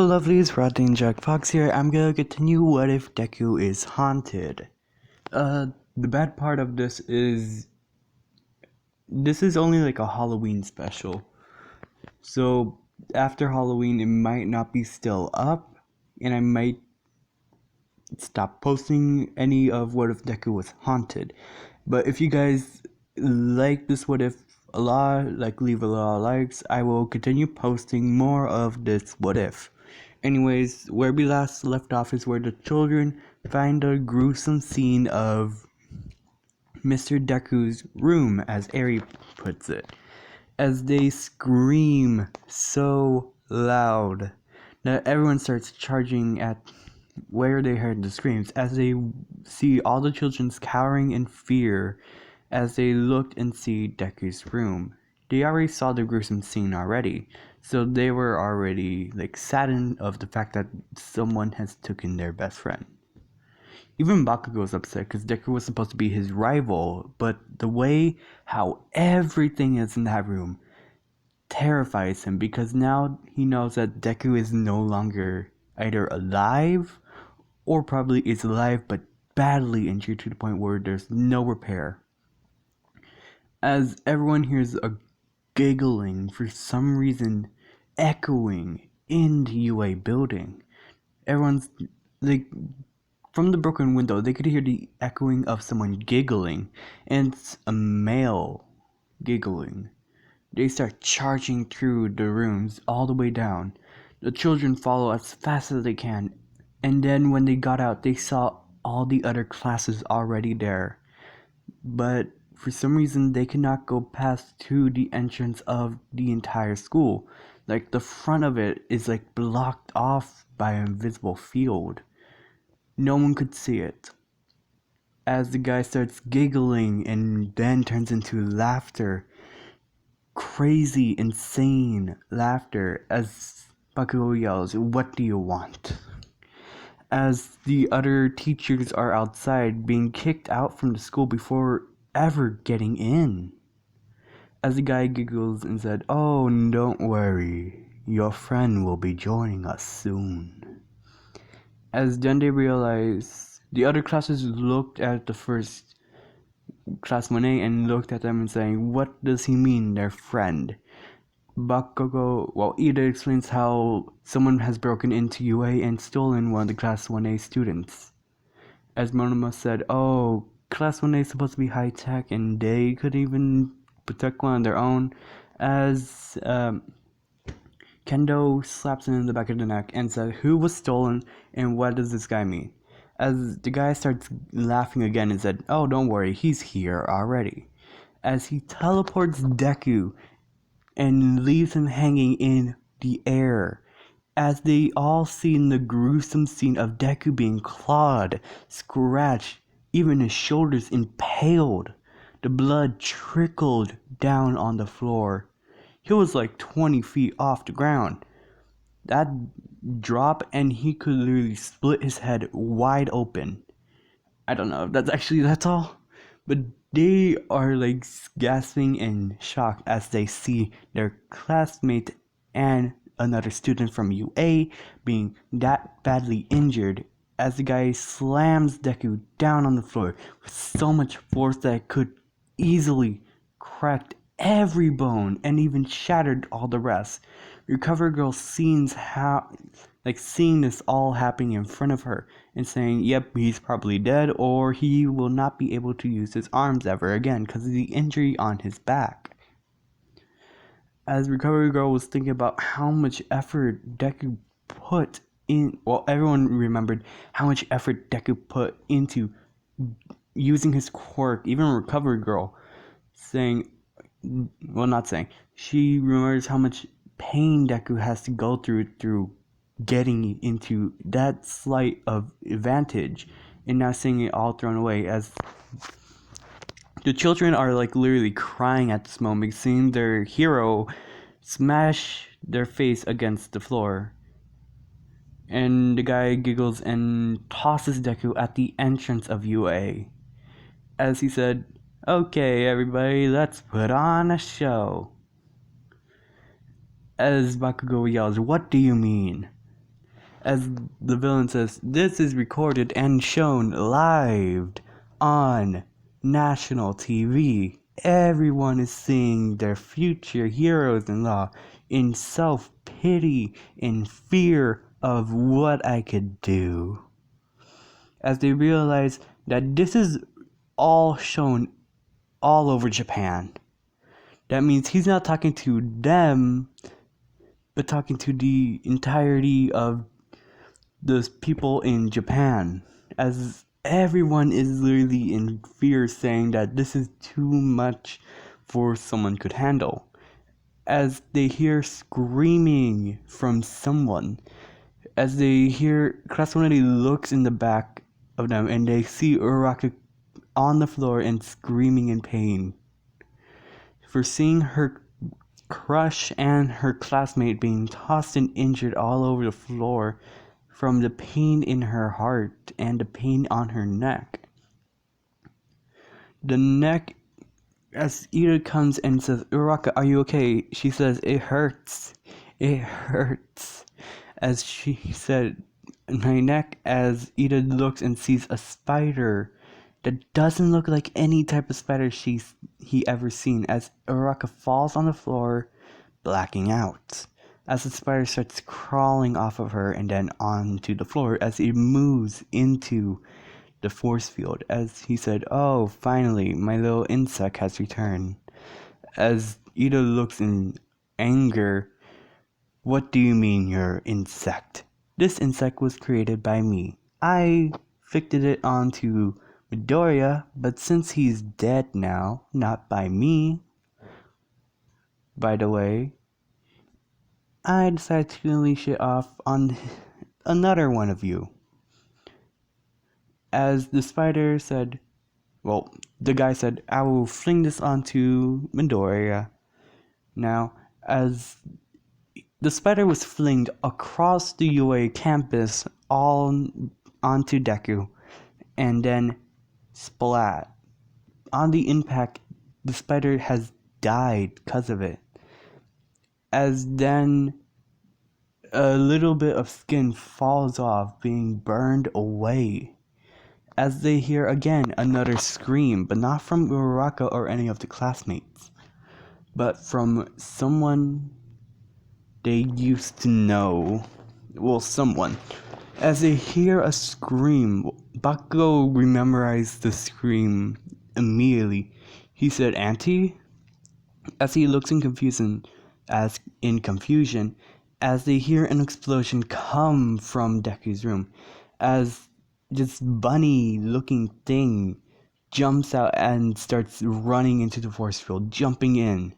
Hello lovelies, Rodney Jack Fox here. I'm gonna continue What If Deku is Haunted. The bad part of this is only like a Halloween special. So after Halloween it might not be still up and I might stop posting any of What If Deku was haunted. But if you guys like this What If a lot, leave a lot of likes, I will continue posting more of this What If. Anyways, where we last left off is where the children find a gruesome scene of Mr. Deku's room, as Eri puts it, as they scream so loud that everyone starts charging at where they heard the screams, as they see all the children cowering in fear as they looked and see Deku's room. They already saw the gruesome scene already, so they were already saddened of the fact that someone has taken their best friend. Even Bakugo's upset because Deku was supposed to be his rival, but the way how everything is in that room terrifies him because now he knows that Deku is no longer either alive or probably is alive but badly injured to the point where there's no repair. As everyone hears a giggling for some reason echoing in the UA building. Everyone's from the broken window they could hear the echoing of someone giggling, and it's a male giggling. They start charging through the rooms all the way down. The children follow as fast as they can, and then when they got out they saw all the other classes already there. But for some reason they cannot go past to the entrance of the entire school. The front of it is blocked off by an invisible field. No one could see it. As the guy starts giggling and then turns into laughter. Crazy, insane laughter as Bakugo yells, "What do you want?" As the other teachers are outside being kicked out from the school before ever getting in. As the guy giggles and said, "Oh, don't worry, your friend will be joining us soon." As then they realize, the other classes looked at the first class 1A and looked at them and saying, "What does he mean, their friend?" Bakugo, Ida explains how someone has broken into UA and stolen one of the class 1A students. As Monoma said, "Oh, class 1A is supposed to be high tech and they could even protect one on their own." As Kendo slaps him in the back of the neck and said, "Who was stolen and what does this guy mean?" As the guy starts laughing again and said, "Oh, don't worry, he's here already." As he teleports Deku and leaves him hanging in the air. As they all see in the gruesome scene of Deku being clawed, scratched, even his shoulders impaled. The blood trickled down on the floor. He was 20 feet off the ground. That drop and he could literally split his head wide open. I don't know if that's all. But they are gasping in shock as they see their classmate and another student from UA being that badly injured, as the guy slams Deku down on the floor with so much force that it could easily cracked every bone and even shattered all the rest. Recover Girl seeing this all happening in front of her and saying, "Yep, he's probably dead, or he will not be able to use his arms ever again because of the injury on his back." As Recovery Girl was thinking about how much effort Deku put in, everyone remembered how much effort Deku put into using his quirk. Even Recovery Girl she remembers how much pain Deku has to go through getting into that slight of advantage, and now seeing it all thrown away. As the children are literally crying at this moment, seeing their hero smash their face against the floor. And the guy giggles and tosses Deku at the entrance of UA. As he said, "Okay, everybody, let's put on a show." As Bakugo yells, "What do you mean?" As the villain says, this is recorded and shown live on national TV. Everyone is seeing their future heroes-in-law in self-pity, in fear of what I could do. As they realize that this is all shown all over Japan. That means he's not talking to them, but talking to the entirety of those people in Japan. As everyone is literally in fear, saying that this is too much for someone could handle. As they hear screaming from someone, as they hear, Krasnodari looks in the back of them and they see Uraraka on the floor and screaming in pain for seeing her crush and her classmate being tossed and injured all over the floor from the pain in her heart and the pain on her neck. The neck, as Ida comes and says, Uraraka, are you okay? She says, it hurts. It hurts. As she said, my neck, as Ida looks and sees a spider that doesn't look like any type of spider he ever seen, as Uraraka falls on the floor, blacking out. As the spider starts crawling off of her and then onto the floor as it moves into the force field. As he said, oh, finally, my little insect has returned. As Ida looks in anger, what do you mean your insect? This insect was created by me. I fixed it onto Midoriya, but since he's dead now, not by me. By the way, I decided to unleash it off on another one of you. As the spider said, well, the guy said, I will fling this onto Midoriya. Now, as the spider was flinged across the UA campus all onto Deku, and then splat. On the impact, the spider has died because of it. As then a little bit of skin falls off, being burned away. As they hear again another scream, but not from Uraraka or any of the classmates, but from someone they used to know. Well, someone. As they hear a scream, Bakugo memorized the scream immediately. He said, Auntie? As he looks in confusion, as they hear an explosion come from Deku's room, as this bunny-looking thing jumps out and starts running into the force field, jumping in,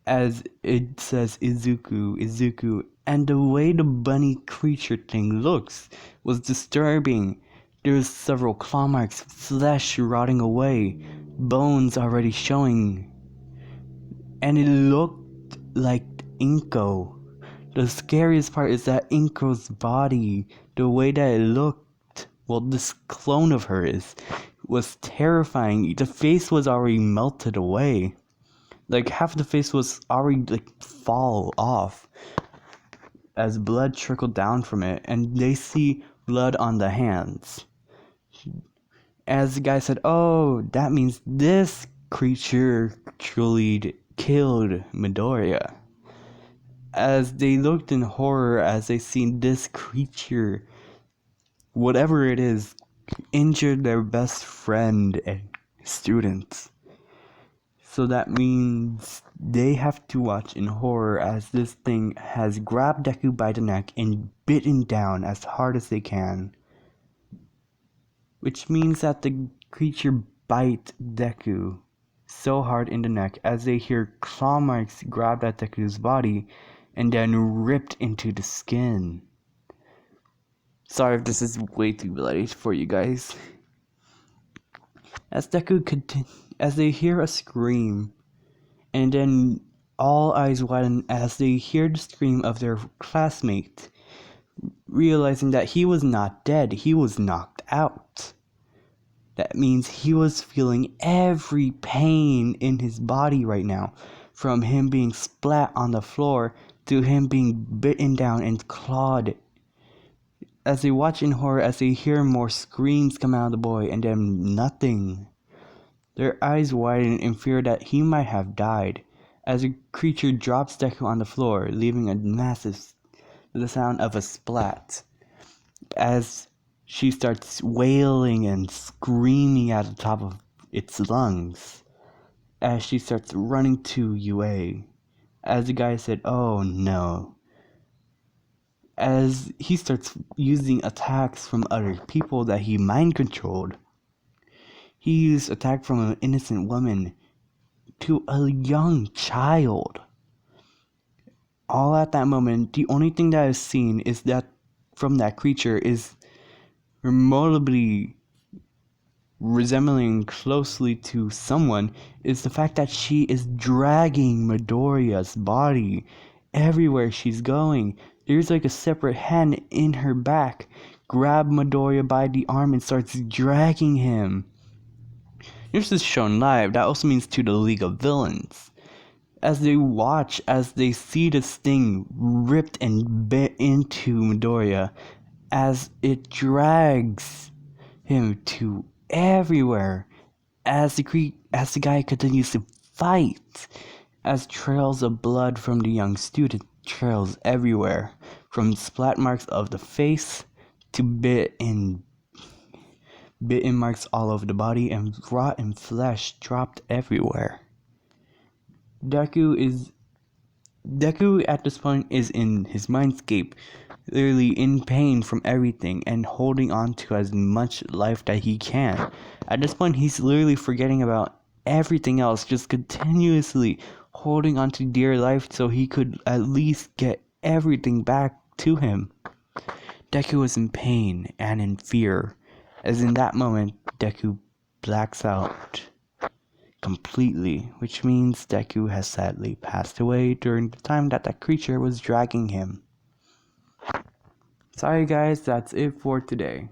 as it says Izuku, Izuku, and the way the bunny creature thing looks was disturbing. There's several claw marks, flesh rotting away, bones already showing, and it looked like Inko. The scariest part is that Inko's body, the way that it looked, well, this clone of hers, was terrifying. The face was already melted away. Like, half of the face was already, fall off as blood trickled down from it, and they see blood on the hands. As the guy said, oh, that means this creature truly killed Midoriya. As they looked in horror as they seen this creature, whatever it is, injured their best friend and students. So that means they have to watch in horror as this thing has grabbed Deku by the neck and bitten down as hard as they can. Which means that the creature bite Deku so hard in the neck as they hear claw marks grabbed at Deku's body and then ripped into the skin. Sorry if this is way too bloody for you guys. As they hear a scream, and then all eyes widen as they hear the scream of their classmate, realizing that he was not dead, he was knocked out. That means he was feeling every pain in his body right now, from him being splat on the floor to him being bitten down and clawed as they watch in horror as they hear more screams come out of the boy and then nothing. Their eyes widen in fear that he might have died, as the creature drops Deku on the floor, leaving the sound of a splat, as she starts wailing and screaming at the top of its lungs, as she starts running to UA, as the guy said, "Oh no," as he starts using attacks from other people that he mind controlled. He used attack from an innocent woman to a young child. All at that moment, the only thing that is seen is that from that creature is remotely resembling closely to someone is the fact that she is dragging Midoriya's body everywhere she's going. There's like a separate hand in her back, grab Midoriya by the arm and starts dragging him. This is shown live. That also means to the League of Villains. As they watch, as they see this thing ripped and bit into Midoriya, as it drags him to everywhere, as the guy continues to fight, as trails of blood from the young student trails everywhere, from splat marks of the face to bitten marks all over the body, and rotten flesh dropped everywhere. Deku at this point is in his mindscape, literally in pain from everything and holding on to as much life that he can. At this point, he's literally forgetting about everything else, just continuously holding on to dear life so he could at least get everything back to him. Deku was in pain and in fear, as in that moment, Deku blacks out completely, which means Deku has sadly passed away during the time that creature was dragging him. Sorry guys, that's it for today.